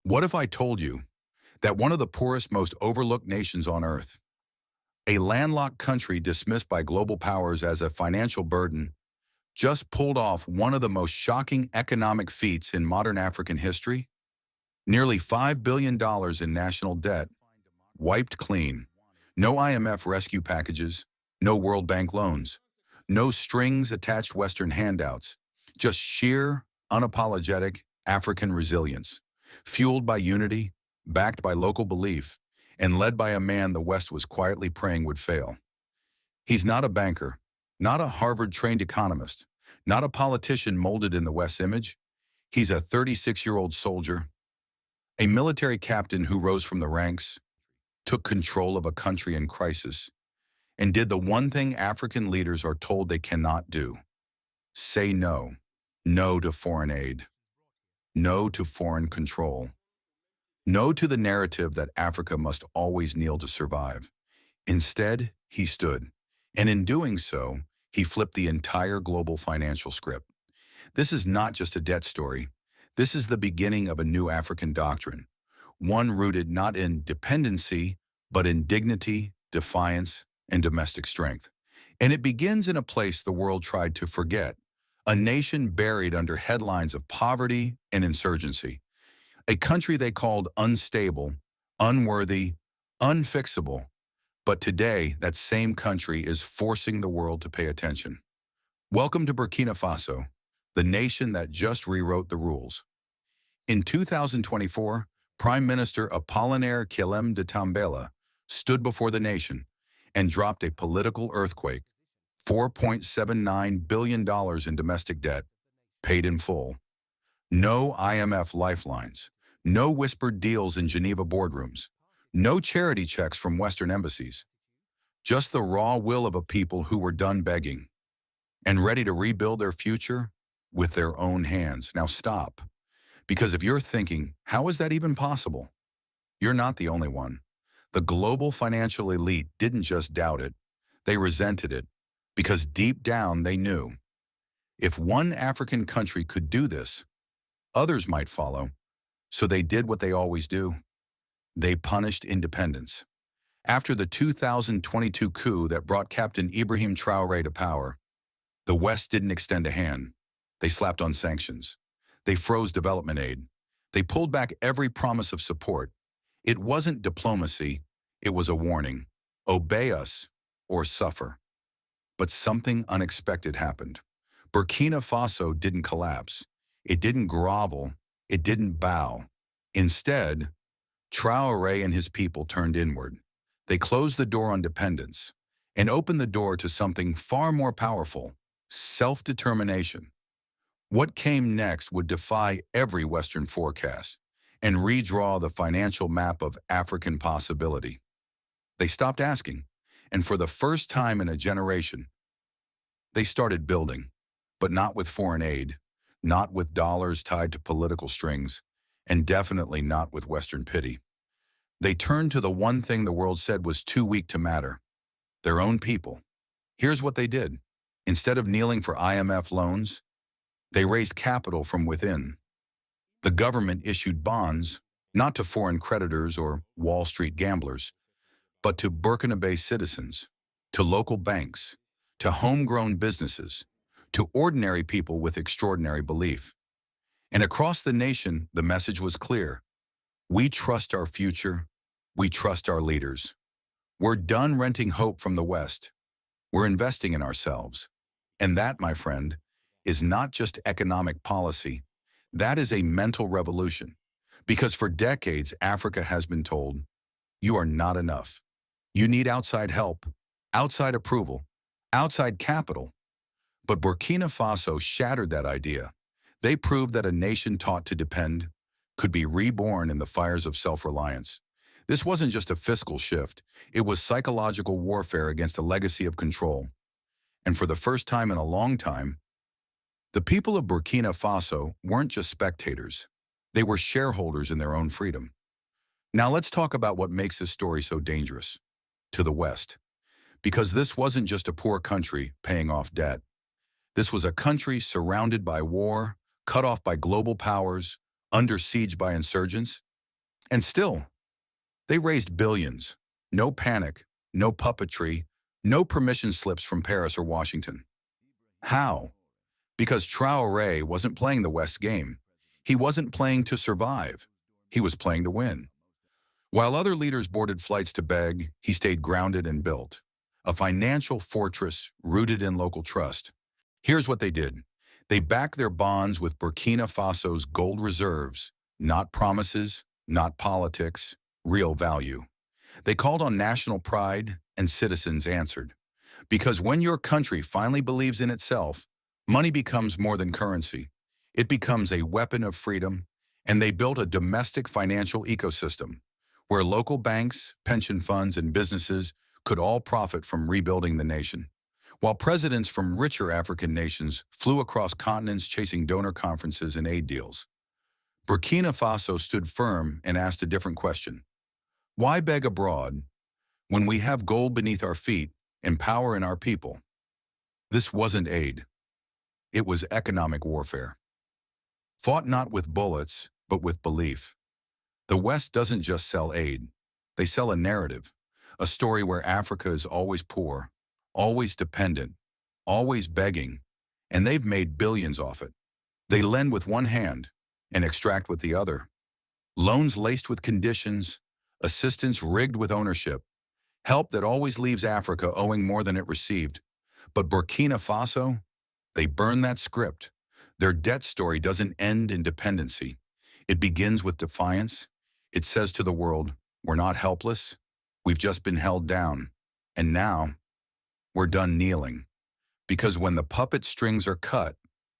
What if I told you that one of the poorest, most overlooked nations on earth, a landlocked country dismissed by global powers as a financial burden, just pulled off one of the most shocking economic feats in modern African history? Nearly $5 billion in national debt, wiped clean. No IMF rescue packages, no World Bank loans, no strings-attached Western handouts, just sheer, unapologetic African resilience, fueled by unity, backed by local belief, and led by a man the West was quietly praying would fail. He's not a banker, not a Harvard-trained economist, not a politician molded in the West's image. He's a 36-year-old soldier, a military captain who rose from the ranks, took control of a country in crisis, and did the one thing African leaders are told they cannot do: say no. No to foreign aid. No to foreign control. No to the narrative that Africa must always kneel to survive. Instead, he stood, and in doing so, he flipped the entire global financial script. This is not just a debt story. This is the beginning of a new African doctrine, one rooted not in dependency, but in dignity, defiance, and domestic strength. And it begins in a place the world tried to forget, a nation buried under headlines of poverty and insurgency, a country they called unstable, unworthy, unfixable. But today, that same country is forcing the world to pay attention. Welcome to Burkina Faso, the nation that just rewrote the rules. In 2024, Prime Minister Apollinaire Guillaume de Tambela stood before the nation and dropped a political earthquake: $4.79 billion in domestic debt, paid in full. No IMF lifelines, no whispered deals in Geneva boardrooms, no charity checks from Western embassies. Just the raw will of a people who were done begging and ready to rebuild their future with their own hands. Now stop, because if you're thinking, how is that even possible? You're not the only one. The global financial elite didn't just doubt it, they resented it, because deep down they knew, if one African country could do this, others might follow. So they did what they always do. They punished independence. After the 2022 coup that brought Captain Ibrahim Traoré to power, the West didn't extend a hand. They slapped on sanctions. They froze development aid. They pulled back every promise of support. It wasn't diplomacy, it was a warning. Obey us or suffer. But something unexpected happened. Burkina Faso didn't collapse. It didn't grovel. It didn't bow. Instead, Traoré and his people turned inward. They closed the door on dependence and opened the door to something far more powerful: self-determination. What came next would defy every Western forecast and redraw the financial map of African possibility. They stopped asking, and for the first time in a generation, they started building, but not with foreign aid, not with dollars tied to political strings, and definitely not with Western pity. They turned to the one thing the world said was too weak to matter: their own people. Here's what they did. Instead of kneeling for IMF loans, they raised capital from within. The government issued bonds, not to foreign creditors or Wall Street gamblers, but to Burkina-based citizens, to local banks, to homegrown businesses, to ordinary people with extraordinary belief. And across the nation, the message was clear: we trust our future, we trust our leaders. We're done renting hope from the West. We're investing in ourselves. And that, my friend, is not just economic policy. That is a mental revolution. Because for decades, Africa has been told, you are not enough. You need outside help, outside approval, outside capital. But Burkina Faso shattered that idea. They proved that a nation taught to depend could be reborn in the fires of self-reliance. This wasn't just a fiscal shift. It was psychological warfare against a legacy of control. And for the first time in a long time, the people of Burkina Faso weren't just spectators. They were shareholders in their own freedom. Now let's talk about what makes this story so dangerous to the West. Because this wasn't just a poor country paying off debt. This was a country surrounded by war, cut off by global powers, under siege by insurgents. And still, they raised billions. No panic, no puppetry, no permission slips from Paris or Washington. How? Because Traoré wasn't playing the West's game. He wasn't playing to survive. He was playing to win. While other leaders boarded flights to beg, he stayed grounded and built a financial fortress rooted in local trust. Here's what they did. They backed their bonds with Burkina Faso's gold reserves, not promises, not politics, real value. They called on national pride, and citizens answered. Because when your country finally believes in itself, money becomes more than currency. It becomes a weapon of freedom, and they built a domestic financial ecosystem where local banks, pension funds, and businesses could all profit from rebuilding the nation. While presidents from richer African nations flew across continents chasing donor conferences and aid deals, Burkina Faso stood firm and asked a different question. Why beg abroad when we have gold beneath our feet and power in our people? This wasn't aid. It was economic warfare. Fought not with bullets, but with belief. The West doesn't just sell aid. They sell a narrative, a story where Africa is always poor, always dependent, always begging, and they've made billions off it. They lend with one hand and extract with the other. Loans laced with conditions, assistance rigged with ownership, help that always leaves Africa owing more than it received. But Burkina Faso, they burn that script. Their debt story doesn't end in dependency. It begins with defiance. It says to the world, we're not helpless. We've just been held down. And now, we're done kneeling. Because when the puppet strings are cut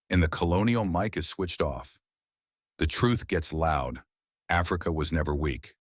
and the colonial mic is switched off, the truth gets loud. Africa was never weak.